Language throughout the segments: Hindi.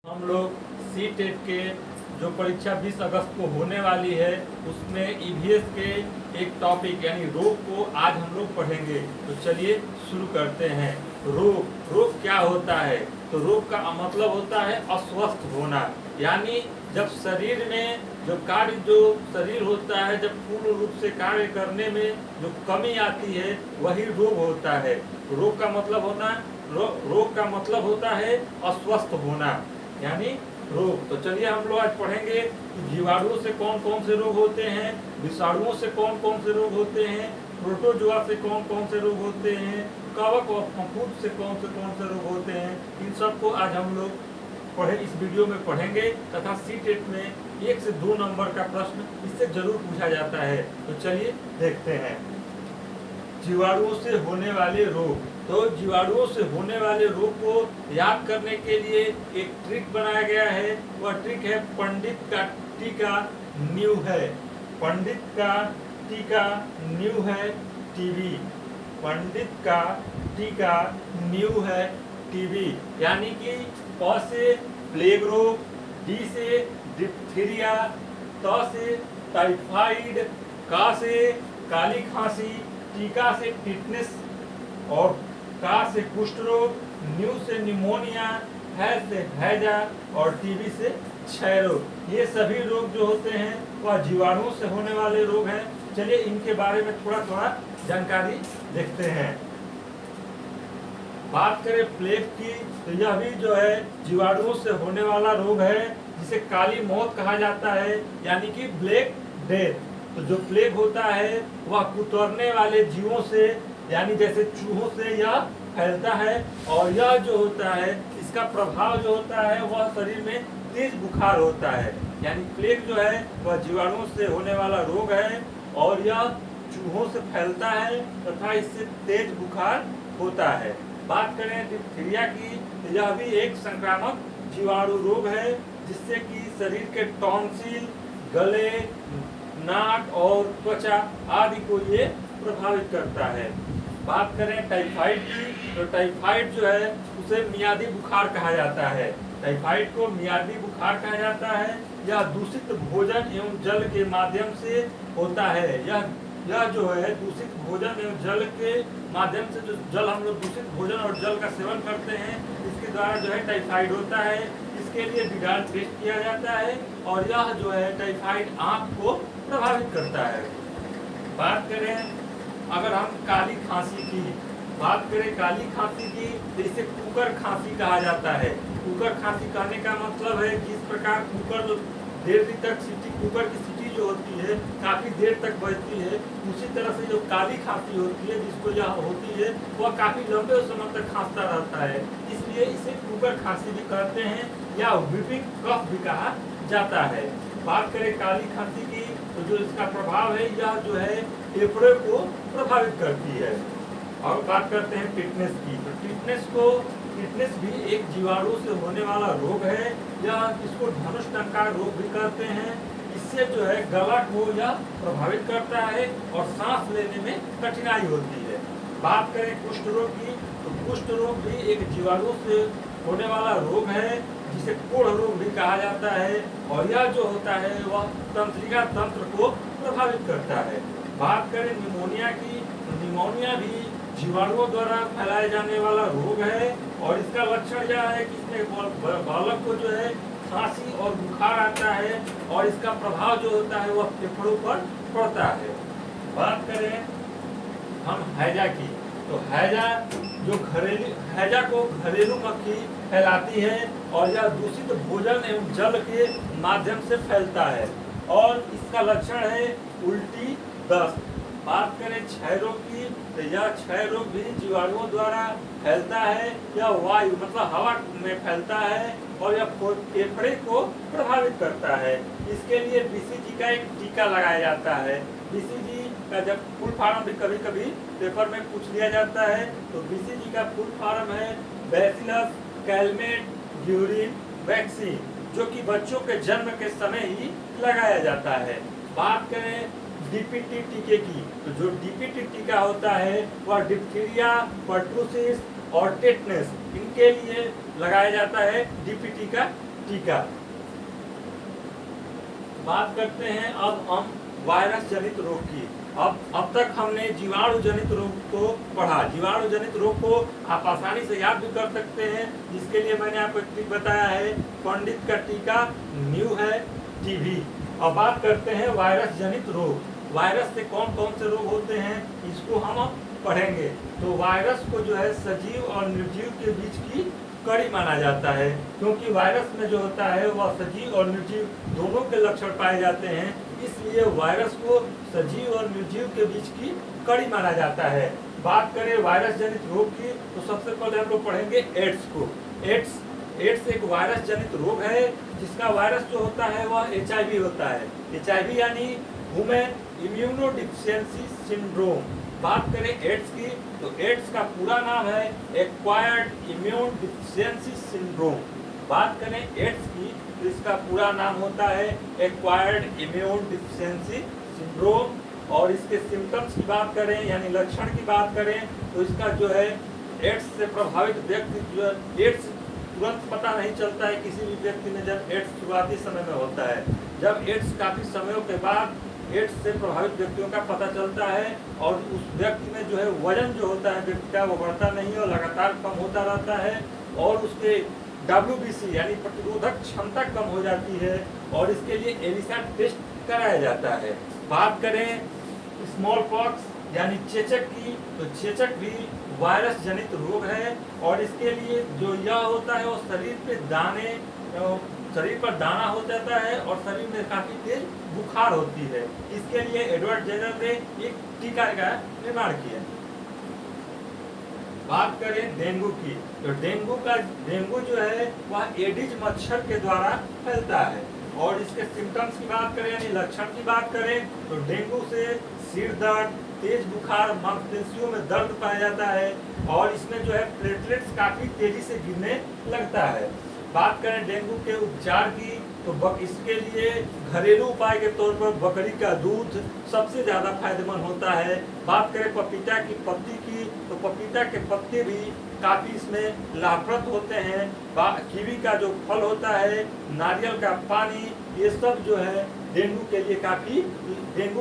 हम लोग सी टेट के जो परीक्षा 20 अगस्त को होने वाली है उसमें ईवीएस के एक टॉपिक यानी रोग को आज हम लोग पढ़ेंगे। तो चलिए शुरू करते हैं। रोग क्या होता है? तो रोग का मतलब होता है अस्वस्थ होना, यानी जब शरीर में जो शरीर होता है जब पूर्ण रूप से कार्य करने में जो कमी आती है वही रोग होता है। रोग का मतलब होता है अस्वस्थ होना यानी रोग। तो चलिए हम लोग आज पढ़ेंगे कि जीवाणुओं से कौन कौन से रोग होते हैं, विषाणुओं से कौन कौन से रोग होते हैं, प्रोटोजोआ से कौन कौन से रोग होते हैं, कवक और फफूंद से कौन से रोग होते हैं। इन सब को आज हम लोग इस वीडियो में पढ़ेंगे तथा सी टेट में 1 से 2 नंबर का प्रश्न इससे जरूर पूछा जाता है। तो चलिए देखते हैं जीवाणुओं से होने वाले रोग। तो जीवाणुओं से होने वाले रोग को याद करने के लिए एक ट्रिक बनाया गया है। वह ट्रिक है पंडित का टीका न्यू है। पंडित का टीका न्यू है टीबी। पंडित का टीका न्यू है टीबी, यानी कि प से प्लेग रोग, डी से डिप्थीरिया, त से टाइफाइड, का से काली खांसी, टीका से टिटनेस और का से कुष्ठ रोग, न्यू से निमोनिया, है से हैजा और टीबी से क्षय रोग। ये सभी रोग जो होते हैं वह जीवाणुओं से होने वाले रोग हैं। चलिए इनके बारे में थोड़ा थोड़ा जानकारी देखते हैं। बात करें प्लेग की तो यह भी जो है जीवाणुओं से होने वाला रोग है, जिसे काली मौत कहा जाता है यानी कि ब्लैक डेथ। तो जो प्लेग होता है वह कुतरने वाले जीवों से यानी जैसे चूहों से यह फैलता है, और यह जो होता है इसका प्रभाव जो होता है वह शरीर में तेज बुखार होता है। यानी प्लेग जो है वह जीवाणुओं से होने वाला रोग है और यह चूहों से फैलता है तथा इससे तेज बुखार होता है। बात करें डिप्थीरिया की तो यह भी एक संक्रामक जीवाणु रोग है, जिससे कि शरीर के टॉन्सिल, गले, नाक और त्वचा आदि को ये प्रभावित करता है। बात करें टाइफाइड की तो टाइफाइड जो है उसे मियादी बुखार कहा जाता है। टाइफाइड को मियादी बुखार कहा जाता है। यह दूषित भोजन एवं जल के माध्यम से होता है। यह जो है दूषित भोजन एवं जल के माध्यम से, जो जल हम लोग दूषित भोजन और जल का सेवन करते हैं इसके द्वारा जो है टाइफाइड होता है। इसके लिए विगाल टेस्ट किया जाता है और यह जो है टाइफाइड आंख को प्रभावित करता है। बात करें अगर हम काली खांसी की बात करें काली खांसी की तो इसे कुकर खांसी कहा जाता है। कुकर खांसी कहने का मतलब है कि इस प्रकार कुकर देर तक कुकर की सीटी जो होती है काफी देर तक बजती है, उसी तरह से जो काली खांसी होती है जिसको यह होती है वह काफी लंबे समय तक खांसता रहता है, इसलिए इसे कुकर खांसी भी कहते हैं या व्हिपिंग कफ भी कहा जाता है। बात करें काली खांसी की तो जो इसका प्रभाव है यह जो है फेफड़े को प्रभावित करती है। और बात करते हैं टिटनेस की तो टिटनेस भी एक जीवाणु से होने वाला रोग है। यह इसको धनुष टंकार रोग भी कहते हैं। इससे जो है गला को यह प्रभावित करता है और सांस लेने में कठिनाई होती है। बात करें कुष्ठ रोग की तो कुष्ठ रोग भी एक जीवाणु से होने वाला रोग है, जिसे कोढ़ रोग भी कहा जाता है, और यह जो होता है वह तंत्रिका तंत्र को प्रभावित करता है। बात करें निमोनिया की तो निमोनिया भी जीवाणुओं द्वारा फैलाए जाने वाला रोग है, और इसका लक्षण यह है कि इसमें बालक को जो है खांसी और बुखार आता है और इसका प्रभाव जो होता है वह फेफड़ों पर पड़ता है। बात करें हम हैजा की तो हैजा को घरेलू मक्खी फैलाती है और यह दूषित भोजन एवं जल के माध्यम से फैलता है और इसका लक्षण है उल्टी, दस्त। बात करें क्षय रोग की तो यह क्षय रोग भी जीवाणुओं द्वारा फैलता है। यह वायु मतलब हवा में फैलता है और यह फेफड़े को प्रभावित करता है। इसके लिए बीसीजी का एक टीका लगाया जाता है। बीसीजी का जब फुल फॉर्म भी कभी कभी पेपर में पूछ लिया जाता है तो बीसीजी का फुल फॉर्म है बैसिलस कैलमेट ग्यूरिन वैक्सीन, जो कि बच्चों के जन्म के समय ही लगाया जाता है। बात करें डीपीटी टीके की तो जो डीपीटी टीका होता है वह डिप्थीरिया, पर्टुसिस और टेटनस इनके लिए लगाया जाता है डीपीटी का टीका। बात करते हैं अब हम वायरस जनित रोग की। अब तक हमने जीवाणु जनित रोग को पढ़ा। जीवाणु जनित रोग को आप आसानी से याद भी कर सकते हैं, जिसके लिए मैंने आपको एक ट्रिक बताया है, पंडित का टीका न्यू है टीबी। अब बात करते हैं वायरस जनित रोग। वायरस से कौन कौन से रोग होते हैं इसको हम पढ़ेंगे। तो वायरस को जो है सजीव और निर्जीव के बीच की कड़ी माना जाता है, क्योंकि वायरस में जो होता है वह सजीव और निर्जीव दोनों के लक्षण पाए जाते हैं, इसलिए वायरस को सजीव और निर्जीव के बीच की कड़ी माना जाता है। बात करें वायरस जनित रोग की, तो सबसे पहले हम लोग पढ़ेंगे एड्स को। एड्स एक वायरस जनित रोग है, जिसका वायरस जो होता है वह HIV होता है। HIV यानी ह्यूमन इम्यूनोडिफिशियेंसी सिंड्रोम। बात करें एड्स की, तो एड्स का पूरा नाम है एक्वायर्ड इम्यून डिफिशियंसी सिंड्रोम। बात करें एड्स की, तो इसका पूरा नाम होता है एक्वायर्ड इम्यून डिफिशियंसी सिंड्रोम। और इसके सिम्टम्स की बात करें यानी लक्षण की बात करें, तो इसका जो है एड्स से प्रभावित व्यक्ति जो है, एड्स तुरंत पता नहीं चलता है किसी भी व्यक्ति में जब एड्स शुरुआती समय में होता है। जब एड्स काफी समयों के बाद एड्स से प्रभावित व्यक्तियों का पता चलता है और उस व्यक्ति में जो है वजन जो होता है व्यक्ति का वो बढ़ता नहीं है और लगातार कम होता रहता है, और उसके WBC यानी प्रतिरोधक क्षमता कम हो जाती है, और इसके लिए एलिसा टेस्ट कराया जाता है। बात करें स्मॉल पॉक्स यानी चेचक की, तो चेचक भी वायरस जनित रोग है, और इसके लिए जो यह होता है वो शरीर पर दाना हो जाता है और शरीर में काफी तेज बुखार होती है। इसके लिए एडवर्ड जेनर ने एक टीका का निर्माण किया। बात करें डेंगू की, तो डेंगू जो है वह एडिज मच्छर के द्वारा फैलता है, और इसके सिम्टम्स की बात करें यानी लक्षण की बात करें, तो डेंगू से सिर दर्द, तेज बुखार, मांसपेशियों में दर्द पाया जाता है, और इसमें जो है प्लेटलेट्स काफी तेजी से गिरने लगता है। बात करें डेंगू के उपचार की, तो इसके लिए घरेलू उपाय के तौर पर बकरी का दूध सबसे ज्यादा फायदेमंद होता है। बात करें पपीता की पत्ती की, तो पपीता के पत्ते भी काफी इसमें लाभप्रद होते हैं। कीवी का जो फल होता है, नारियल का पानी, ये सब जो है डेंगू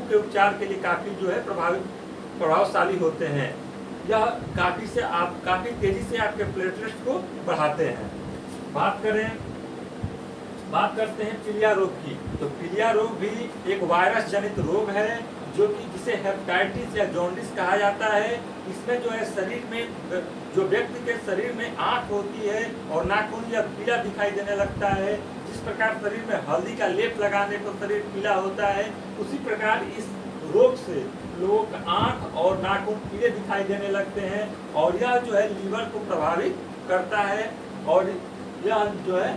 के उपचार के लिए काफी जो है प्रभावशाली होते हैं। यह काफी तेजी से आपके प्लेटलेट्स को बढ़ाते हैं। बात करते हैं पीलिया रोग की, तो पीलिया रोग भी एक वायरस जनित रोग है, जो कि जिसे हेपेटाइटिस या जॉन्डिस कहा जाता है। इसमें जो है शरीर में जो व्यक्ति के शरीर में आंख होती है और नाखून या पीला दिखाई देने लगता है। जिस प्रकार शरीर में हल्दी का लेप लगाने पर शरीर पीला होता है, उसी प्रकार इस रोग से लोगों का आंख और नाखून पीले दिखाई देने लगते हैं, और यह जो है लीवर को प्रभावित करता है, और यह जो है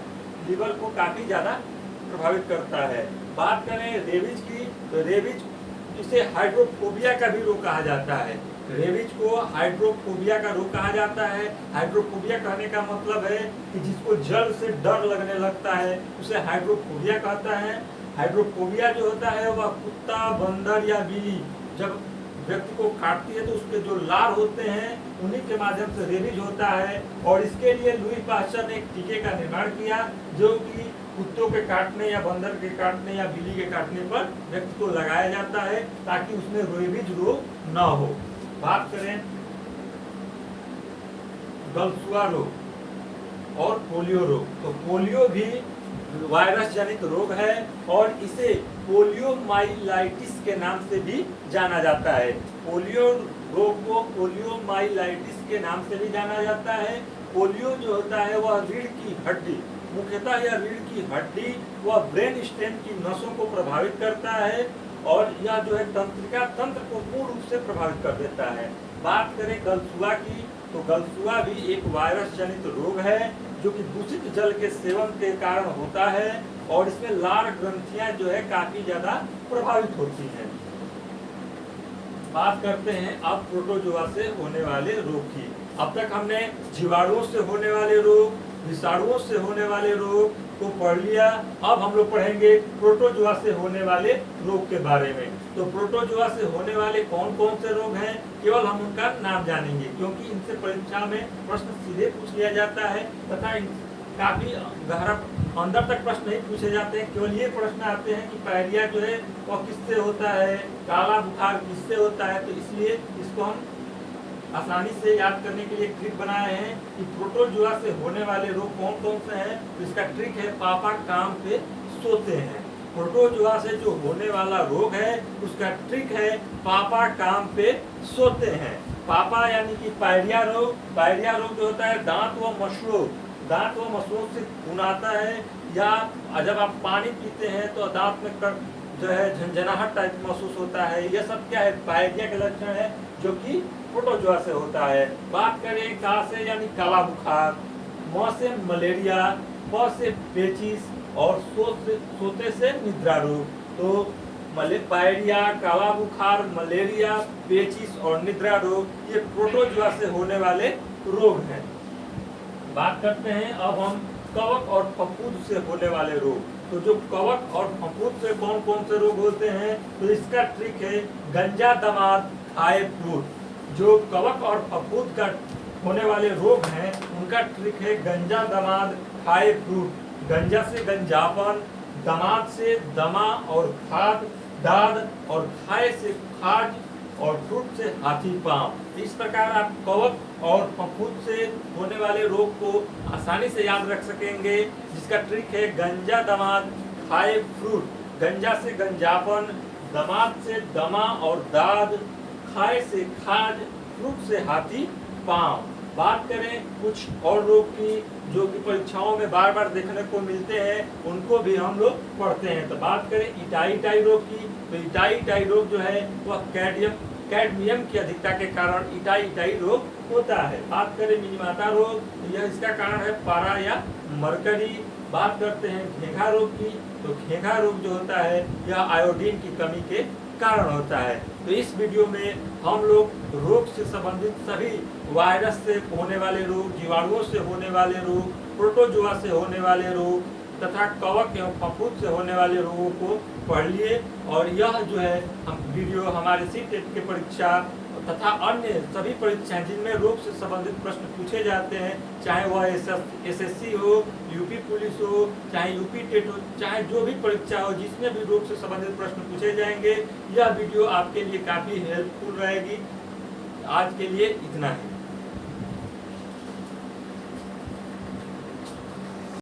लीवर को काफी ज्यादा प्रभावित करता है। बात करें रेबीज की, तो रेबीज इसे हाइड्रोफोबिया का भी रोग कहा जाता है। रेबीज को हाइड्रोफोबिया का रोग कहा जाता है। हाइड्रोफोबिया कहने का मतलब है कि जिसको जल से डर लगने लगता है उसे हाइड्रोफोबिया कहता है। हाइड्रोफोबिया जो होता है वह कुत्ता, बंदर या बिल्ली जब व्यक्ति को काटती है तो उसके जो लार होते हैं उन्हीं के माध्यम से रेबीज होता है, और इसके लिए लुई पास्चर ने एक टीके का निर्माण किया, जो कि कुत्तों के काटने या बंदर के काटने या बिल्ली के काटने पर व्यक्ति को लगाया जाता है, ताकि उसमें रेबीज रोग न हो। बात करें गलसुआ रोग और पोलियो रोग, तो पोलियो भी वायरस जनित रोग है, और इसे पोलियोमाइलाइटिस के नाम से भी जाना जाता है। पोलियो रोग को पोलियोमाइलाइटिस के नाम से भी जाना जाता है। पोलियो जो होता है वह रीढ़ की हड्डी, मुख्यतः यह रीढ़ की हड्डी व ब्रेन स्टेम की नसों को प्रभावित करता है, और यह जो है तंत्रिका तंत्र को पूर्ण रूप से प्रभावित कर देता है। बात करें गलसुआ की, तो गलसुआ भी एक वायरस जनित रोग है, जो कि दूषित जल के सेवन के कारण होता है, और इसमें लार ग्रंथियां जो है काफी ज्यादा प्रभावित होती हैं। बात करते हैं अब प्रोटोजोआ से होने वाले रोग की। अब तक हमने जीवाणुओं से होने वाले रोग, विषाणुओं से होने वाले रोग को पढ़ लिया। अब हम लोग पढ़ेंगे प्रोटोजोआ से होने वाले रोग के बारे में। तो प्रोटोजोआ से होने वाले कौन कौन से रोग हैं, केवल हम उनका नाम जानेंगे, क्योंकि इनसे परीक्षा में प्रश्न सीधे पूछ लिया जाता है तथा काफी गहरा अंदर तक प्रश्न नहीं पूछे जाते हैं, केवल ये प्रश्न आते हैं कि पायरिया जो है वह किससे होता है, काला बुखार किससे होता है। तो इसलिए इसको हम आसानी से याद करने के लिए ट्रिक बनाए हैं कि प्रोटोजुआ से होने वाले रोग कौन कौन से हैं। तो इसका ट्रिक है पापा काम पे सोते हैं। प्रोटोजुआ से जो होने वाला रोग है उसका ट्रिक है पापा काम पे सोते हैं। पापा यानी कि पायरिया रोग। पायरिया रोग जो होता है दांत व मसलों से खून आता है, या जब आप पानी पीते हैं तो दांत में जो है झंझनाहट टाइप महसूस होता है। यह सब क्या है, पायरिया के लक्षण है जो कि प्रोटोजुआ से होता है। बात करें का से यानी काला बुखार, म से मलेरिया, प से पेचिस और सोते से निद्रा रोग। तो पायरिया, काला बुखार, मलेरिया, पेचिस और निद्रा रोग ये प्रोटोजुआ से होने वाले रोग हैं। बात करते हैं अब हम कवक और फफूंद से होने वाले रोग। तो जो कवक और फफूंद से कौन कौन से रोग होते हैं, तो इसका ट्रिक है गंजा दमाद खाए फ्रूट। जो कवक और फफूंद का होने वाले रोग हैं उनका ट्रिक है गंजा दमाद खाए फ्रूट। गंजा से गंजापन, दमाद से दमा और खाद, दाद और खाए से खाज और फ्रूट से हाथी पांव। इस प्रकार आप कवक और फफूंद से होने वाले रोग को आसानी से याद रख सकेंगे, जिसका ट्रिक है गंजा दमाद खाए फ्रूट। गंजा से गंजापन, दमाद से दमा और दाद, खाए से खाज, फ्रूट से हाथी पांव। बात करें कुछ और रोग की जो कि परीक्षाओं में बार बार देखने को मिलते हैं, उनको भी हम लोग पढ़ते हैं। तो बात करें इटाई रोग की, तो इटाई रोग जो है वह कैडमियम की अधिकता के कारण इटाई रोग होता है। बात करें मिनीमाता रोग, तो यह इसका कारण है पारा या मरकरी। बात करते हैं घेंघा रोग की, तो घेंघा रोग जो होता है यह आयोडीन की कमी के कारण होता है। तो इस वीडियो में हम लोग रोग से संबंधित सभी वायरस से होने वाले रोग, जीवाणुओं से होने वाले रोग, प्रोटोजुआ से होने वाले रोग तथा कवक एवं फफूंद से होने वाले रोगों को पढ़ लिए। और यह जो है हम वीडियो हमारे सी-टेट के परीक्षा तथा अन्य सभी परीक्षाएं जिनमें रोग से संबंधित प्रश्न पूछे जाते हैं, चाहे वह एसएससी हो, यूपी पुलिस हो, चाहे यूपी टेट हो, चाहे जो भी परीक्षा हो, जिसमें भी रोग से संबंधित प्रश्न पूछे जाएंगे, यह वीडियो आपके लिए काफी हेल्पफुल रहेगी। आज के लिए इतना ही।